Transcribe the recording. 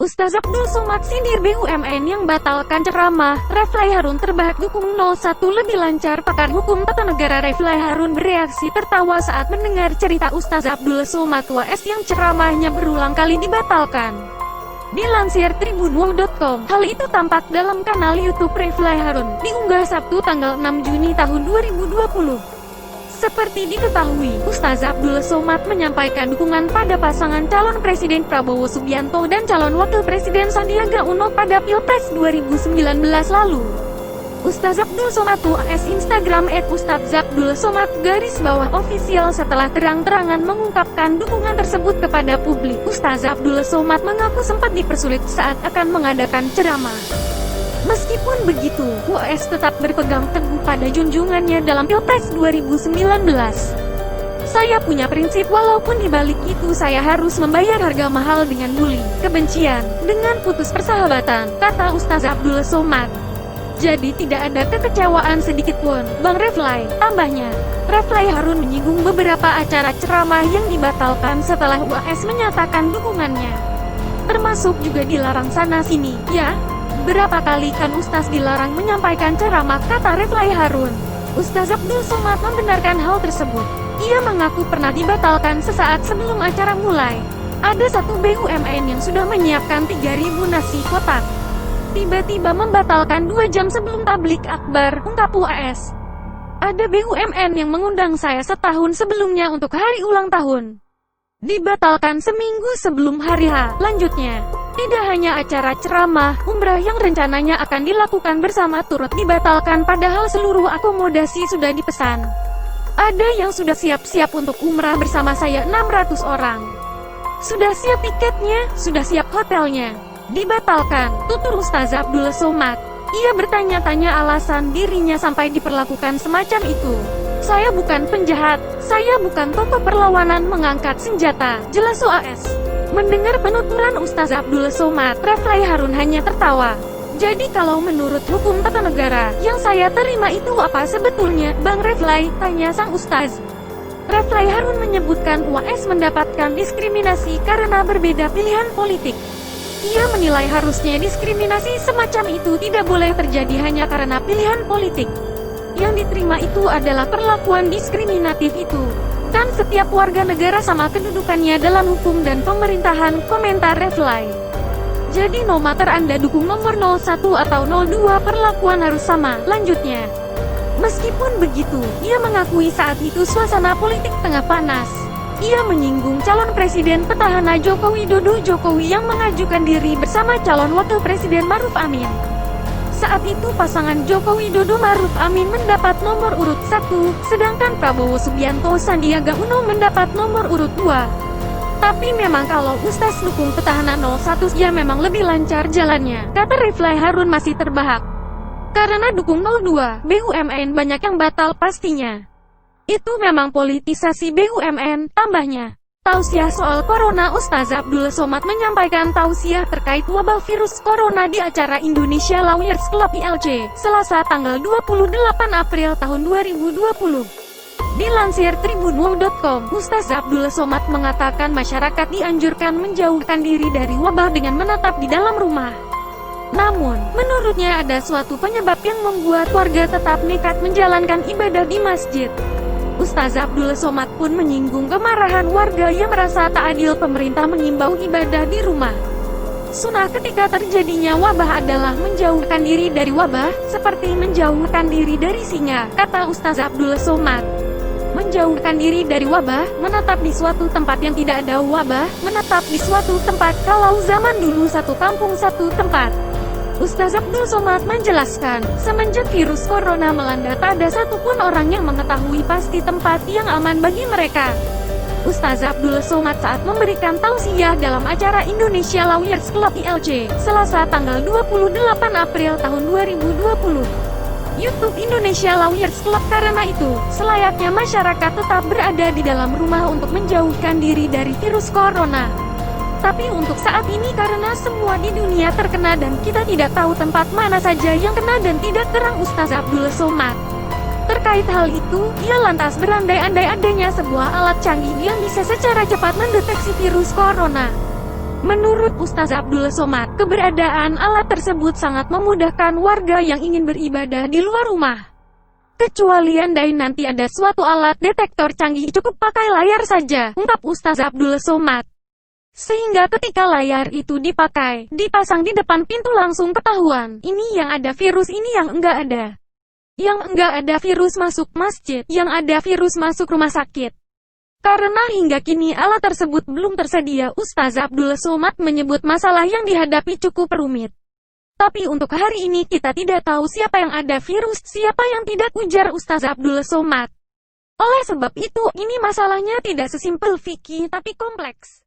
Ustaz Abdul Somad sindir BUMN yang batalkan ceramah. Reflay Harun terbahak dukung 01 lebih lancar. Pakar hukum tata negara Reflay Harun bereaksi tertawa saat mendengar cerita Ustaz Abdul Somad WS yang ceramahnya berulang kali dibatalkan. Dilansir tribunwow.com, hal itu tampak dalam kanal YouTube Reflay Harun, diunggah Sabtu tanggal 6 Juni tahun 2020. Seperti diketahui, Ustaz Abdul Somad menyampaikan dukungan pada pasangan calon Presiden Prabowo Subianto dan calon Wakil Presiden Sandiaga Uno pada Pilpres 2019 lalu. Ustaz Abdul Somad WS Instagram @ustadzabdulsomad_official setelah terang-terangan mengungkapkan dukungan tersebut kepada publik. Ustaz Abdul Somad mengaku sempat dipersulit saat akan mengadakan ceramah. Meskipun begitu, WS tetap berpegang teguh pada junjungannya dalam Pilpres 2019. Saya punya prinsip walaupun dibalik itu saya harus membayar harga mahal dengan bully, kebencian, dengan putus persahabatan, kata Ustaz Abdul Somad. Jadi tidak ada kekecewaan sedikitpun, Bang Reflay, tambahnya. Reflay Harun menyinggung beberapa acara ceramah yang dibatalkan setelah WS menyatakan dukungannya. Termasuk juga dilarang sana-sini, ya? Berapa kali kan Ustaz dilarang menyampaikan ceramah, kata Reflay Harun. Ustaz Abdul Somad membenarkan hal tersebut. Ia mengaku pernah dibatalkan sesaat sebelum acara mulai. Ada satu BUMN yang sudah menyiapkan 3.000 nasi kotak. Tiba-tiba membatalkan 2 jam sebelum tablik akbar, ungkap WS. Ada BUMN yang mengundang saya setahun sebelumnya untuk hari ulang tahun. Dibatalkan seminggu sebelum hari H, lanjutnya. Tidak hanya acara ceramah, umrah yang rencananya akan dilakukan bersama turut dibatalkan padahal seluruh akomodasi sudah dipesan. Ada yang sudah siap-siap untuk umrah bersama saya 600 orang. Sudah siap tiketnya, sudah siap hotelnya. Dibatalkan, tutur Ustaz Abdul Somad. Ia bertanya-tanya alasan dirinya sampai diperlakukan semacam itu. Saya bukan penjahat, saya bukan tokoh perlawanan mengangkat senjata, jelas WS. Mendengar penuturan Ustaz Abdul Somad, Reflay Harun hanya tertawa. Jadi kalau menurut hukum tata negara, yang saya terima itu apa sebetulnya, Bang Reflay? Tanya sang Ustaz. Reflay Harun menyebutkan WS mendapatkan diskriminasi karena berbeda pilihan politik. Ia menilai harusnya diskriminasi semacam itu tidak boleh terjadi hanya karena pilihan politik. Yang diterima itu adalah perlakuan diskriminatif itu. Kan setiap warga negara sama kedudukannya dalam hukum dan pemerintahan, komentar Reflay. Jadi no matter Anda dukung nomor 01 atau 02 perlakuan harus sama, lanjutnya. Meskipun begitu, ia mengakui saat itu suasana politik tengah panas. Ia menyinggung calon presiden petahana Joko Widodo Jokowi yang mengajukan diri bersama calon wakil presiden Maruf Amin. Saat itu pasangan Joko Widodo Maruf Amin mendapat nomor urut 1, sedangkan Prabowo Subianto Sandiaga Uno mendapat nomor urut 2. Tapi memang kalau Ustaz dukung petahana 01 ya memang lebih lancar jalannya, kata Reflay Harun masih terbahak. Karena dukung 02, BUMN banyak yang batal pastinya. Itu memang politisasi BUMN, tambahnya. Tausiah soal Corona. Ustaz Abdul Somad menyampaikan tausiah terkait wabah virus Corona di acara Indonesia Lawyers Club ILC, Selasa tanggal 28 April tahun 2020. Dilansir tribunwow.com, Ustaz Abdul Somad mengatakan masyarakat dianjurkan menjauhkan diri dari wabah dengan menetap di dalam rumah. Namun, menurutnya ada suatu penyebab yang membuat warga tetap nekat menjalankan ibadah di masjid. Ustaz Abdul Somad pun menyinggung kemarahan warga yang merasa tak adil pemerintah mengimbau ibadah di rumah. Sunnah ketika terjadinya wabah adalah menjauhkan diri dari wabah, seperti menjauhkan diri dari singa, kata Ustaz Abdul Somad. Menjauhkan diri dari wabah, menetap di suatu tempat yang tidak ada wabah, menetap di suatu tempat kalau zaman dulu satu kampung satu tempat. Ustaz Abdul Somad menjelaskan, semenjak virus corona melanda tak ada satupun orang yang mengetahui pasti tempat yang aman bagi mereka. Ustaz Abdul Somad saat memberikan tausiah dalam acara Indonesia Lawyers Club ILC, Selasa tanggal 28 April tahun 2020. YouTube Indonesia Lawyers Club. Karena itu, selayaknya masyarakat tetap berada di dalam rumah untuk menjauhkan diri dari virus corona. Tapi untuk saat ini karena semua di dunia terkena dan kita tidak tahu tempat mana saja yang kena dan tidak terang, Ustaz Abdul Somad. Terkait hal itu, ia lantas berandai-andai adanya sebuah alat canggih yang bisa secara cepat mendeteksi virus corona. Menurut Ustaz Abdul Somad, keberadaan alat tersebut sangat memudahkan warga yang ingin beribadah di luar rumah. Kecuali andai nanti ada suatu alat detektor canggih, cukup pakai layar saja, ungkap Ustaz Abdul Somad. Sehingga ketika layar itu dipakai, dipasang di depan pintu langsung ketahuan, ini yang ada virus, ini yang enggak ada. Yang enggak ada virus masuk masjid, yang ada virus masuk rumah sakit. Karena hingga kini alat tersebut belum tersedia, Ustaz Abdul Somad menyebut masalah yang dihadapi cukup rumit. Tapi untuk hari ini kita tidak tahu siapa yang ada virus, siapa yang tidak, ujar Ustaz Abdul Somad. Oleh sebab itu, ini masalahnya tidak sesimpel fikih tapi kompleks.